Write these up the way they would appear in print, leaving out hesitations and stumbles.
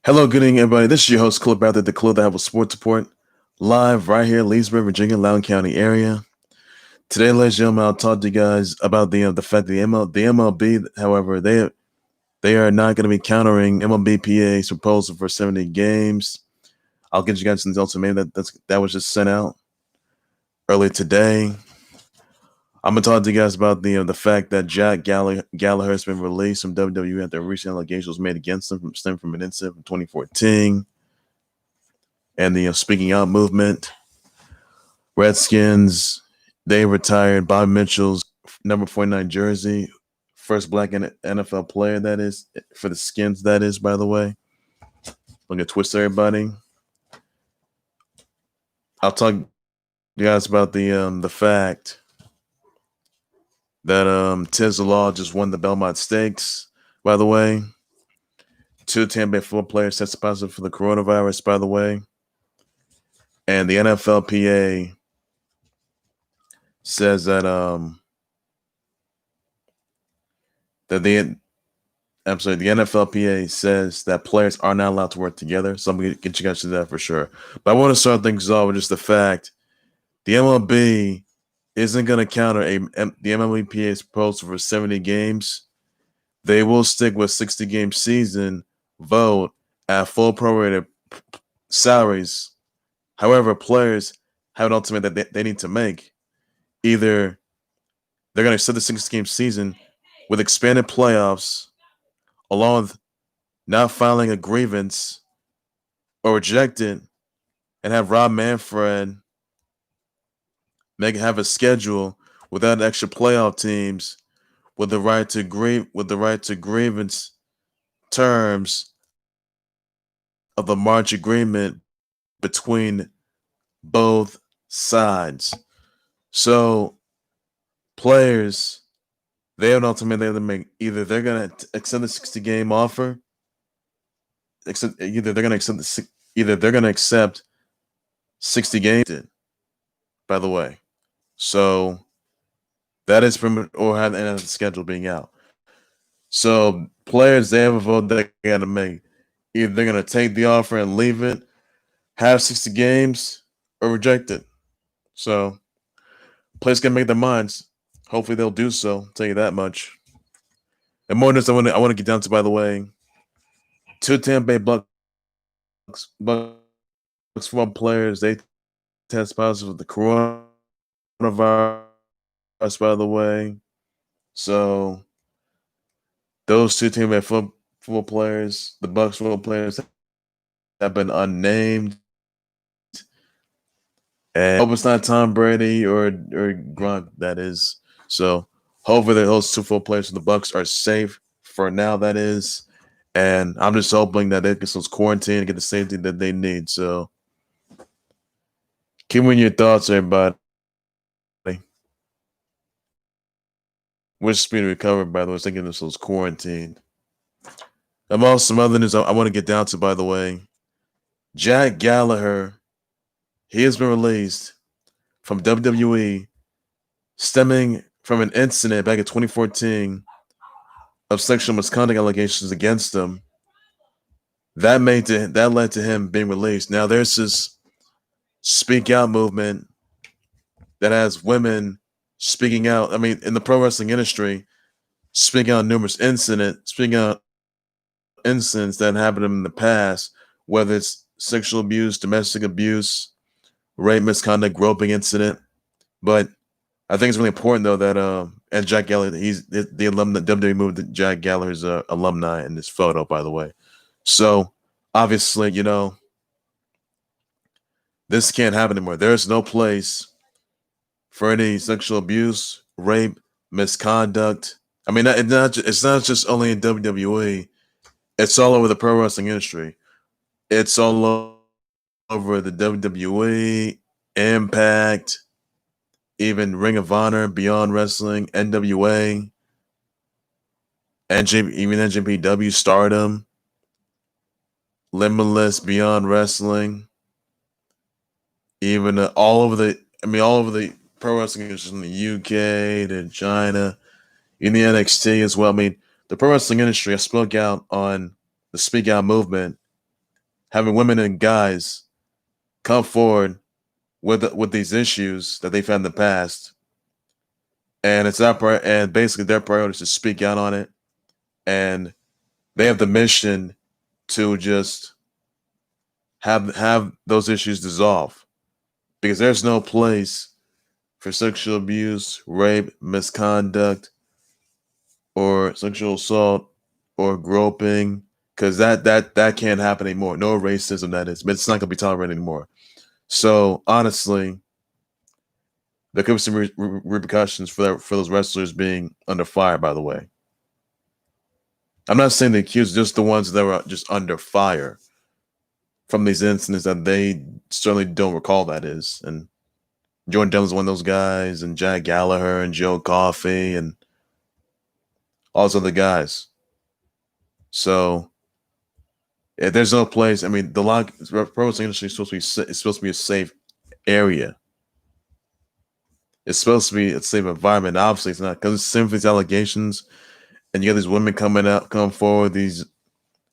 Hello, good evening, everybody. This is your host, Clip Out at the Club that have a sports report live right here in Leesburg, Virginia, Loudoun County area. Today, ladies and gentlemen, I'll talk to you guys about the fact that the MLB, however, they are not going to be countering MLBPA's proposal for 70 games. I'll get you guys some ultimatum that was just sent out earlier today. I'm gonna talk to you guys about the fact that Jack Gallagher has been released from WWE after recent allegations made against him stemming from an incident from 2014, and the speaking out movement. Redskins, they retired Bob Mitchell's number 49 jersey, first black NFL player that is for the Skins. That is, by the way. Look at twist everybody. I'll talk to you guys about the fact that Tiz the Law just won the Belmont Stakes, by the way. 2 Tampa Bay football players tested positive for the coronavirus, by the way. And the NFLPA says that the NFLPA says that players are not allowed to work together. So I'm gonna get you guys to that for sure. But I want to start things off with just the fact the MLB isn't going to counter the MLBPA's proposal for 70 games. They will stick with 60-game season, vote at full prorated salaries. However, players have an ultimatum that they need to make. Either they're going to accept the 60-game season with expanded playoffs, along with not filing a grievance, or reject it and have Rob Manfred have a schedule without extra playoff teams with the right to grievance terms of the March agreement between both sides. So players, they have an ultimatum they have to make. Either they're going to accept the 60-game offer, either they're going to accept 60 games, by the way. So that is or have the schedule being out. So players, they have a vote they got to make. Either they're going to take the offer and leave it, have 60 games, or reject it. So players can make their minds. Hopefully they'll do so. I'll tell you that much. And more than this, I want to get down to, by the way, 2 Tampa Bay Bucs football players, they test positive with the coronavirus, by the way. So those 2 Tampa Bay football players, the Bucs football players, have been unnamed. And I hope it's not Tom Brady or Gronk, that is. So hopefully those 2 football players from the Bucs are safe for now, that is. And I'm just hoping that they get some quarantine and get the safety that they need. So keep me in your thoughts, everybody. Wish speedy recovery, by the way. Thinking this was quarantined. I'm also some other news I want to get down to, by the way. Jack Gallagher, he has been released from WWE stemming from an incident back in 2014 of sexual misconduct allegations against him. That led to him being released. Now there's this speak out movement that has women speaking out. I mean, in the pro wrestling industry, speaking out numerous incidents that happened in the past, whether it's sexual abuse, domestic abuse, rape, misconduct, groping incident. But I think it's really important, though, that and Jack Gallagher, he's the alumni. WWE moved Jack Gallagher's alumni in this photo, by the way. So obviously, this can't happen anymore. There's no place for any sexual abuse, rape, misconduct. I mean, it's not just only in WWE. It's all over the pro wrestling industry. It's all over the WWE, Impact, even Ring of Honor, Beyond Wrestling, NWA, even NJPW, Stardom, Limitless, Beyond Wrestling, even all over the pro wrestling industry from the UK to China, in the NXT as well. I mean, the pro wrestling industry, I spoke out on the Speak Out movement. having women and guys come forward with these issues that they've had in the past, and and basically their priority is to speak out on it, and they have the mission to just have those issues dissolve, because there's no place for sexual abuse, rape, misconduct, or sexual assault, or groping, because that can't happen anymore. No racism, that is, but it's not going to be tolerated anymore. So honestly, there could be some repercussions for those wrestlers being under fire. By the way, I'm not saying the accused, just the ones that were just under fire from these incidents that they certainly don't recall. That is, and Jordan Devlin's one of those guys, and Jack Gallagher and Joe Coffey and all those other guys. So yeah, there's no place. I mean, the pro wrestling industry is supposed to be a safe area. It's supposed to be a safe environment. Obviously, it's not, because it's simply these allegations, and you got these women come forward all these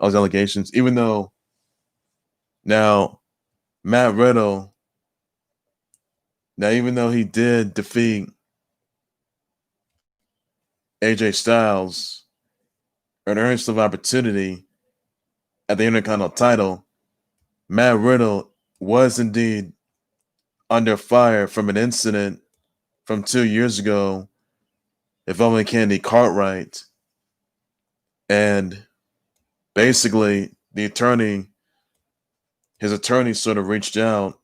allegations. Even though now Matt Riddle, even though he did defeat AJ Styles, an earnest of opportunity at the Intercontinental title, Matt Riddle was indeed under fire from an incident from 2 years ago involving Candy Cartwright. And basically, his attorney sort of reached out,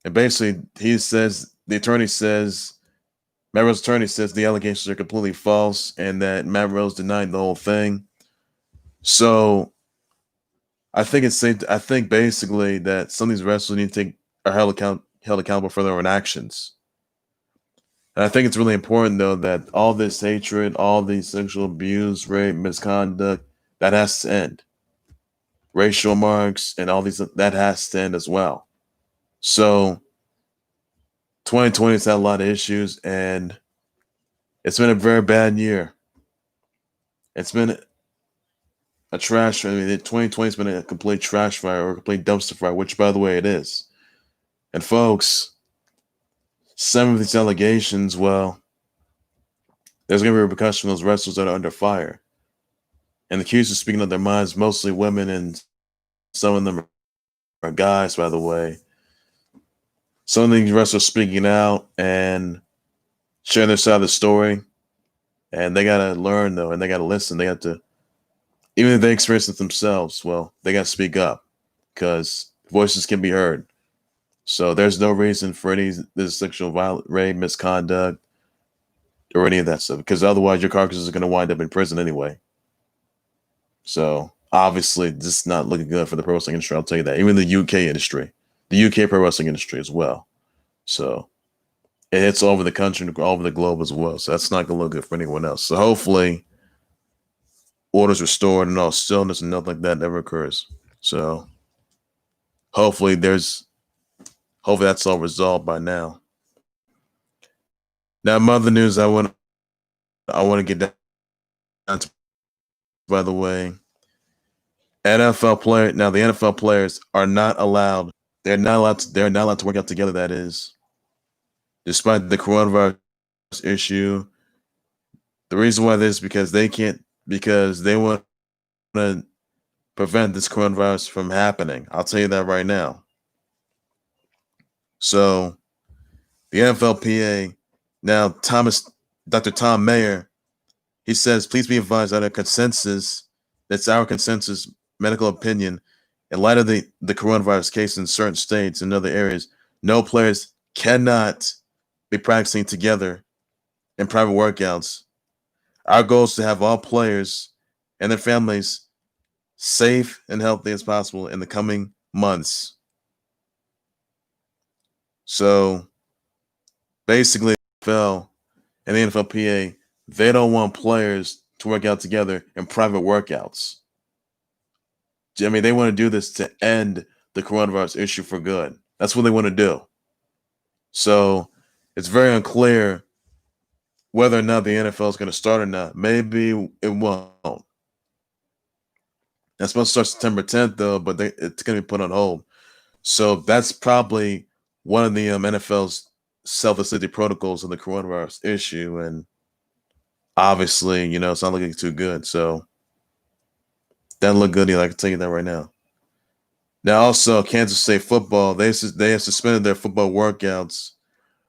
and basically Matt Riddle's attorney says the allegations are completely false and that Matt Riddle's denied the whole thing. So I think basically that some of these wrestlers are held accountable for their own actions. And I think it's really important, though, that all this hatred, all these sexual abuse, rape, misconduct, that has to end. Racial marks and all these, that has to end as well. So 2020 has had a lot of issues, and it's been a very bad year. It's been a trash. 2020 has been a complete trash fire, or a complete dumpster fire, which, by the way, it is. And folks, some of these allegations, well, there's going to be repercussions from those wrestlers that are under fire. And the accused are speaking of their minds, mostly women, and some of them are guys, by the way. Some of these wrestlers speaking out and sharing their side of the story. And they got to learn, though, and they got to listen. They have to, even if they experience it themselves, well, they got to speak up, because voices can be heard. So there's no reason for this sexual violence, rape, misconduct, or any of that stuff, because otherwise your carcass is going to wind up in prison anyway. So obviously, this is not looking good for the pro wrestling industry. I'll tell you that. Even the UK industry, the UK pro wrestling industry as well. So it hits all over the country and all over the globe as well. So that's not going to look good for anyone else. So hopefully, order's restored and all stillness and nothing like that never occurs. So hopefully that's all resolved by now. Now, other news I want to get down to, by the way, the NFL players are not allowed. They're not allowed to work out together. That is, despite the coronavirus issue. The reason why this is because they want to prevent this coronavirus from happening. I'll tell you that right now. So the NFLPA, now Dr. Thom Mayer, he says, please be advised that that's our consensus medical opinion, in light of the coronavirus case in certain states and other areas, no players cannot be practicing together in private workouts. Our goal is to have all players and their families safe and healthy as possible in the coming months. So basically, the NFL and the NFLPA, they don't want players to work out together in private workouts. I mean, they want to do this to end the coronavirus issue for good. That's what they want to do. So it's very unclear whether or not the NFL is going to start or not. Maybe it won't. That's supposed to start September 10th, though, but it's going to be put on hold. So that's probably one of the NFL's self-inflicted protocols of the coronavirus issue. And obviously, it's not looking too good. So that look good either. I can tell you that right now. Now, also, Kansas State football, they have suspended their football workouts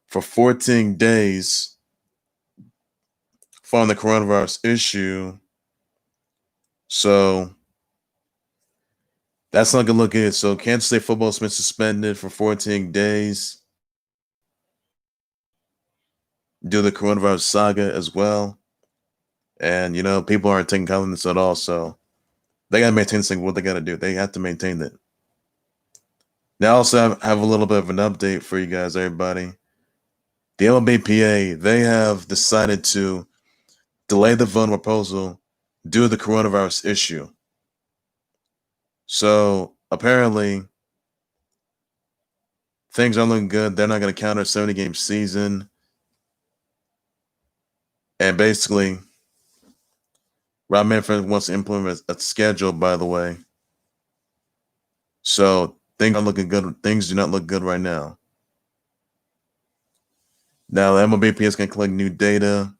for 14 days following the coronavirus issue. So that's not going to look good. So Kansas State football has been suspended for 14 days due to the coronavirus saga as well. And, people aren't taking confidence at all. So they got to maintain this thing. What they got to do, they have to maintain it. Now, I also have a little bit of an update for you guys, everybody. The MLBPA, they have decided to delay the vote proposal due to the coronavirus issue. So apparently, things are looking good. They're not going to counter a 70-game season. And basically, Rob Manfred wants to implement a schedule, by the way. So things are looking good. Things do not look good right now. Now, the MLBPA is going to collect new data,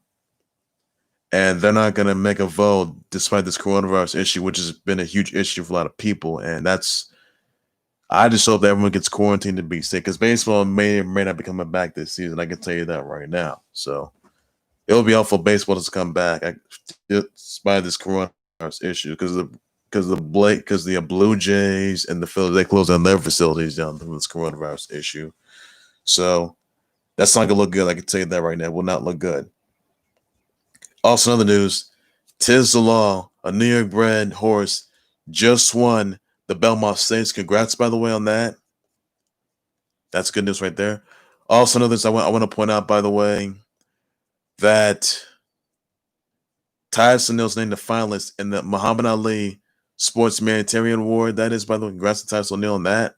and they're not going to make a vote despite this coronavirus issue, which has been a huge issue for a lot of people. And I just hope that everyone gets quarantined to be safe, because baseball may or may not be coming back this season. I can tell you that right now. So it'll be helpful baseball to come back despite this coronavirus issue, because the Blue Jays and the Phillies, they closed down their facilities down from this coronavirus issue. So that's not gonna look good. I can tell you that right now. It will not look good. Also, other news: Tiz the Law, a New York bred horse, just won the Belmont Stakes. Congrats, by the way, on that. That's good news right there. Also, another thing I want to point out, by the way, that Tiz the Law's named the finalist in the Muhammad Ali Sports Humanitarian Award. That is, by the way, congrats to Tiz the Law on that.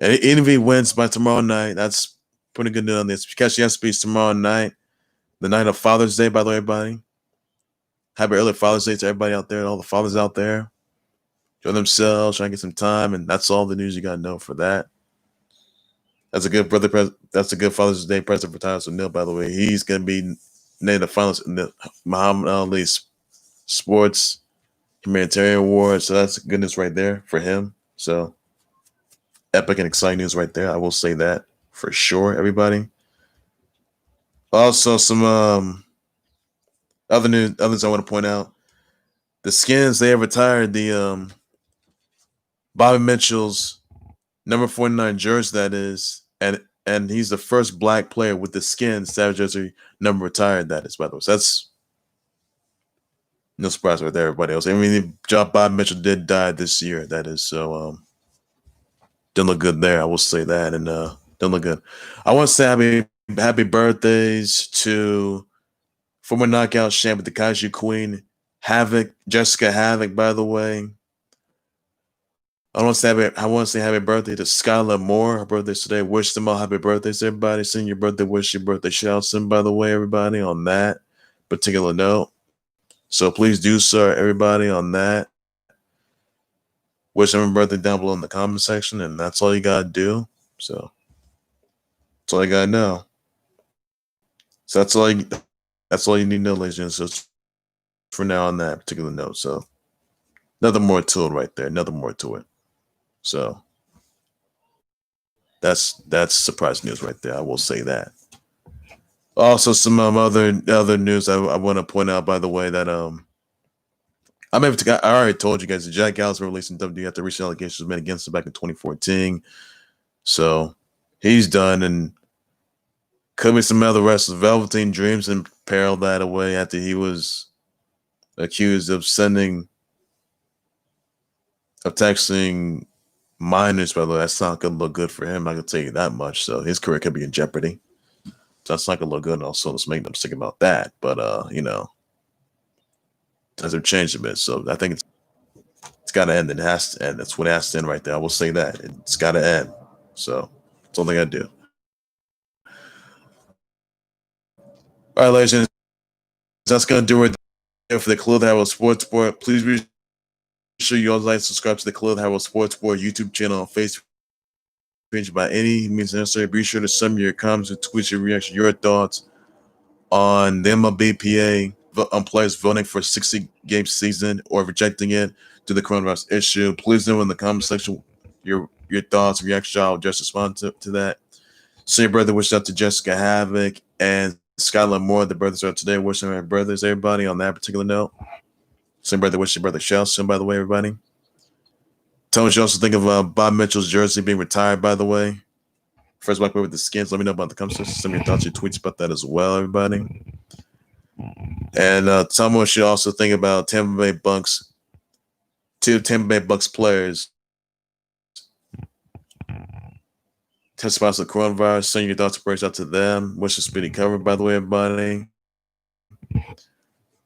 And even if he wins by tomorrow night, that's pretty good news on this. Catch the ESPYs tomorrow night, the night of Father's Day, by the way, everybody. Happy early Father's Day to everybody out there, all the fathers out there. Enjoy themselves, try to get some time, and that's all the news you got to know for that. That's a good That's a good Father's Day present for Tiz the Law, by the way. He's going to be named the finalist in the Muhammad Ali Sports Humanitarian Award, so that's good news right there for him. So epic and exciting news right there. I will say that for sure, everybody. Also, some others I want to point out. The Skins, they have retired the Bobby Mitchell's number 49 jersey, that is, and he's the first black player with the Skins savage jersey number retired, that is, by the way. So that's no surprise right there, everybody else. I mean, Bob Mitchell did die this year, that is, so didn't look good there. I will say that, and didn't look good. I want to say happy birthdays to former knockout champion, the Kaiju Queen, Jessica Havoc, by the way. I want to say happy birthday to Skylar Moore. Her birthday's today. Wish them all happy birthdays, everybody. Send your birthday wish, your birthday shouts in, by the way, everybody, on that particular note. So please do so, everybody, on that. Wish them a birthday down below in the comment section, and that's all you gotta do. So that's all you gotta know. So that's all you need to know, ladies and gentlemen. So for now on that particular note. So nothing more to it right there. Nothing more to it. So that's surprise news right there. I will say that. Also, some other news I want to point out, by the way, that I already told you guys that Jack Gallagher releasing WWE after recent allegations made against him back in 2014. So he's done, and could be some other wrestlers. Velveteen Dreams imperiled that away after he was accused of texting minors. By the way, that's not going to look good for him. I can tell you that much. So his career could be in jeopardy. So that's not going to look good. And also, let's make them sick about that. But times have changed a bit. So I think it's got to end. It has to end. That's what it has to end right there. I will say that it's got to end. So that's all they got to do. All right, ladies and gentlemen, that's going to do it for the Clue That Was Sports Sport. Please be sure you also like to subscribe to the Khalil Harold Sports Board YouTube channel on Facebook page by any means necessary. Be sure to send me your comments and tweets, your reaction, your thoughts on the MLBPA on players voting for a 60-game season or rejecting it to the coronavirus issue. Please know in the comment section your thoughts, reaction. I'll just respond to that. Send your brother wish out to Jessica Havoc and Skylar Moore. The brothers are today. Wishing my brothers, everybody, on that particular note. Same brother wish your brother Shelson, by the way, everybody. Tell me what you also think of Bob Mitchell's jersey being retired, by the way. First black player with the Skins. Let me know about the comment section. Send me your thoughts, your tweets about that as well, everybody. And tell me what you also think about Tampa Bay Bucs. Two Tampa Bay Bucs players test positive for coronavirus. Send your thoughts and prayers out to them. Wish a speedy recovery, by the way, everybody.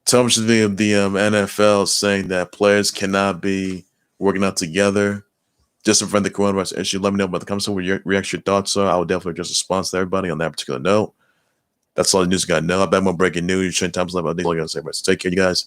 Tell me what you think of the NFL saying that players cannot be working out together just to prevent the coronavirus issue. Let me know about the comments where your reaction, your thoughts are. I will definitely just respond to everybody on that particular note. That's all the news I got to know. I bet more breaking news. Trend times live. I'll say, take care, you guys.